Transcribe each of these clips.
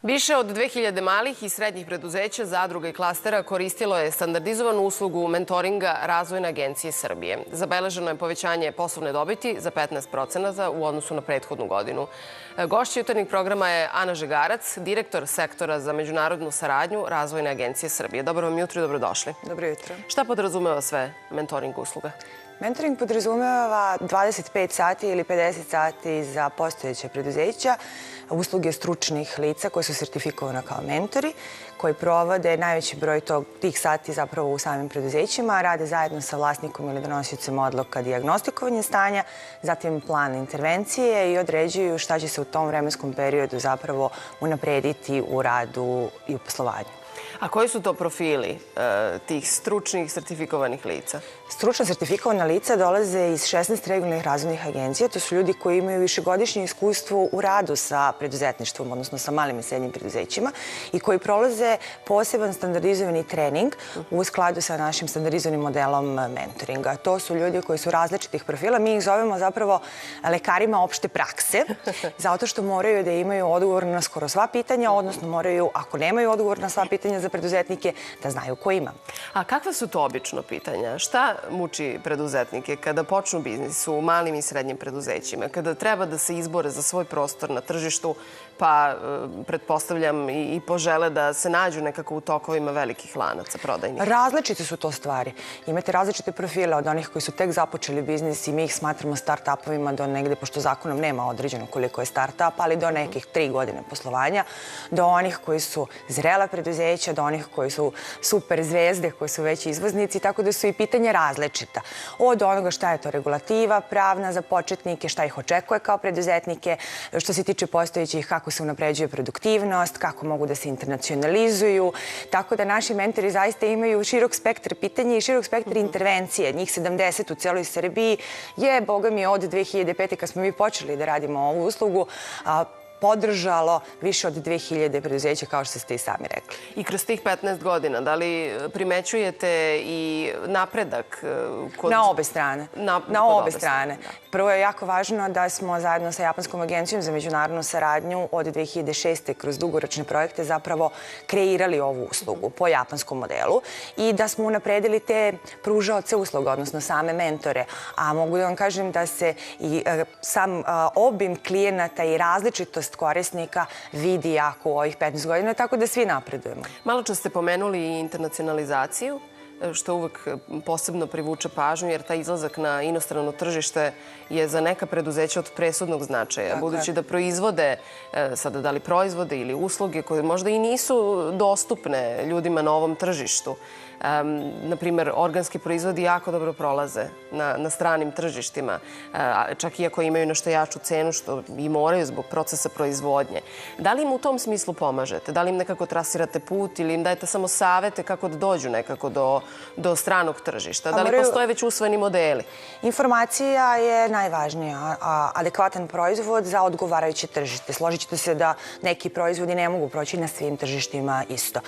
Više od 2000 malih i srednjih preduzeća, zadruga i klastera koristilo je standardizovanu uslugu mentoringa Razvojne agencije Srbije. Zabeleženo je povećanje poslovne dobiti za 15% u odnosu na prethodnu godinu. Gošća jutarnjeg programa je Ana Žegarac, direktor sektora za međunarodnu saradnju Razvojne agencije Srbije. Dobro vam jutro i dobrodošli. Dobro jutro. Šta podrazumeva sve mentoring usluga? Mentoring podrazumeva 25 sati ili 50 sati za postojeće preduzeća, usluge stručnih lica koji su sertifikovana kao mentori, koji provode najveći broj tih sati zapravo u samim preduzećima, rade zajedno sa vlasnikom ili donosiocem odluka dijagnostikovanja stanja, zatim plan intervencije i određuju šta će se u tom vremenskom periodu zapravo unaprediti u radu i u poslovanju. A koji su to profili tih stručnih sertifikovanih lica? Stručno sertifikovana lica dolaze iz 16 regionalnih razvojnih agencija. To su ljudi koji imaju višegodišnje iskustvo u radu sa preduzetništvom, odnosno sa malim i srednjim preduzećima i koji prolaze poseban standardizovani trening u skladu sa našim standardizovanim modelom mentoringa. To su ljudi koji su različitih profila. Mi ih zovemo zapravo lekarima opšte prakse, zato što moraju da imaju odgovor na skoro sva pitanja, odnosno moraju, ako nemaju odgovor na sva pitanja za preduzetnike, da znaju ko ima. A kakva su to obično pitanja? Šta muči preduzetnike kada počnu biznis u malim i srednjim preduzećima, kada treba da se izbore za svoj prostor na tržištu, pa pretpostavljam i požele da se nađu nekako u tokovima velikih lanaca prodajnih? Različite su to stvari. Imate različite profile od onih koji su tek započeli biznis i mi ih smatramo start-upovima do negde, pošto zakonom nema određeno koliko je start-up, ali do nekih 3 godine poslovanja, do onih koji su zrela preduzeća, do onih koji su super zvezde, koji su već izvoznici, tako da su i pitanja različita. Od onoga šta je to regulativa pravna za početnike, šta ih očekuje kao preduzetnike, što se tiče postojećih, kako se unapređuje produktivnost, kako mogu da se internacionalizuju. Tako da naši mentori zaista imaju širok spektar pitanja i širok spektar intervencije. Njih 70 u celoj Srbiji je, boga mi, od 2005. kad smo mi počeli da radimo ovu uslugu, podržalo više od 2000 preduzeća, kao što ste i sami rekli. I kroz tih 15 godina, da li primećujete i napredak? Na obe strane. Na obe strane. Prvo je jako važno da smo zajedno sa Japanskom agencijom za međunarodnu saradnju od 2006. kroz dugoročne projekte zapravo kreirali ovu uslugu po japanskom modelu i da smo unapredili te pružaoce usluga, odnosno same mentore. A mogu da vam kažem da se i sam obim klijenata i različitost korisnika vidi jako u ovih 15 godina, tako da svi napredujemo. Malo čas ste pomenuli i internacionalizaciju, što uvek posebno privuče pažnju, jer taj izlazak na inostrano tržište je za neka preduzeća od presudnog značaja, budući da proizvode, sada da li proizvode ili usluge koje možda i nisu dostupne ljudima na ovom tržištu. Naprimer, organski proizvodi jako dobro prolaze na stranim tržištima, čak i ako imaju nešto jaču cenu, što i moraju zbog procesa proizvodnje. Da li im u tom smislu pomažete? Da li im nekako trasirate put ili im dajete samo savete kako da dođu nekako do stranog tržišta? Da li postoje već usvojeni modeli? Informacija je najvažnija, a adekvatan proizvod za odgovarajuće tržište. Složit ćete se da neki proizvodi ne mogu proći na svim tržištima isto.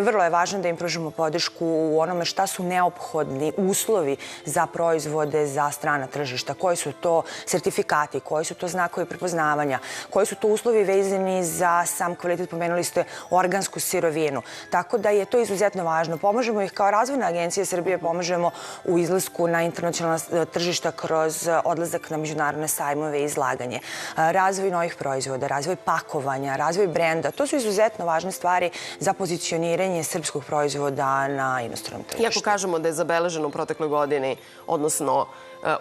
Vrlo je važno da im pružimo podršku u onome šta su neophodni uslovi za proizvode za strana tržišta, koji su to sertifikati, koji su to znakovi prepoznavanja, koji su to uslovi vezani za sam kvalitet, pomenuli ste organsku sirovinu. Tako da je to izuzetno važno. Pomažemo ih kao Razvojna agencija Srbije, pomažemo u izlasku na internacionalna tržišta kroz odlazak na međunarodne sajmove i izlaganje. Razvoj novih proizvoda, razvoj pakovanja, razvoj brenda. To su izuzetno važne stvari za pozicioniranje srpskog proizvoda na inostranom tržištu. Iako kažemo da je zabeleženo u protekloj godini, odnosno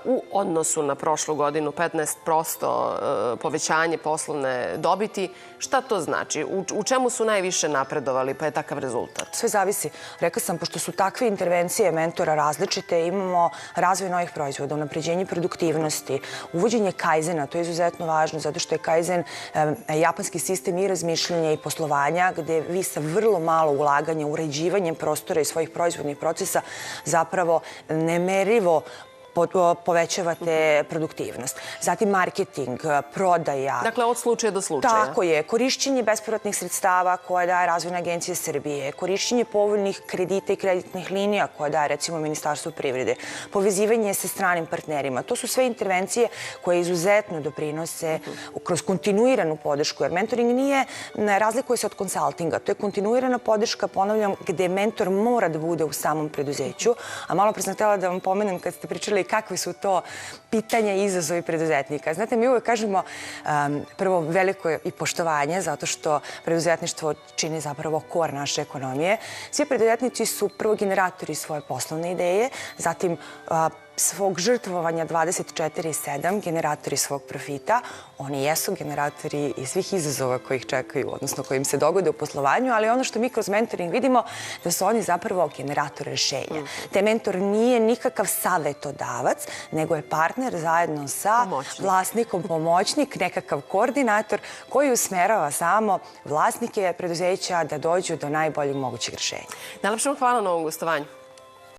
u odnosu na prošlu godinu 15% povećanje poslovne dobiti, šta to znači? U čemu su najviše napredovali pa je takav rezultat? Sve zavisi. Rekla sam, pošto su takve intervencije mentora različite, imamo razvoj novih proizvoda, unapređenje produktivnosti, uvođenje kajzena, to je izuzetno važno, zato što je kajzen japanski sistem i razmišljanja i poslovanja, gde vi sa vrlo malo ulaganja, uređivanjem prostora i svojih proizvodnih procesa zapravo nemerivo povećavate produktivnost. Zatim marketing, prodaja. Dakle, od slučaja do slučaja. Tako je. Korišćenje bespovratnih sredstava koje daje Razvojna agencija Srbije, korišćenje povoljnih kredita i kreditnih linija koje daje, recimo, Ministarstvo privrede, povezivanje sa stranim partnerima. To su sve intervencije koje izuzetno doprinose kroz kontinuiranu podršku, jer mentoring nije, razlikuje se od konsaltinga. To je kontinuirana podrška, ponavljam, gde mentor mora da bude u samom preduzeću. A malo pre sam htjela da vam pomenem kad ste pričali kakve su to pitanja i izazovi preduzetnika. Znate, mi uvek kažemo prvo veliko je i poštovanje, zato što preduzetništvo čini zapravo kor naše ekonomije. Svi preduzetnici su prvo generatori svoje poslovne ideje, zatim svog žrtvovanja 24/7, generatori svog profita. Oni jesu generatori i svih izazova koji ih čekaju, odnosno koji im se dogode u poslovanju, ali ono što mi kroz mentoring vidimo da su oni zapravo generator rešenja. Te mentor nije nikakav savetodavac, nego je partner zajedno sa vlasnikom, pomoćnik, nekakav koordinator koji usmerava samo vlasnike preduzeća da dođu do najboljeg mogućeg rešenja. Najlepše vam hvala na ovom gostovanju.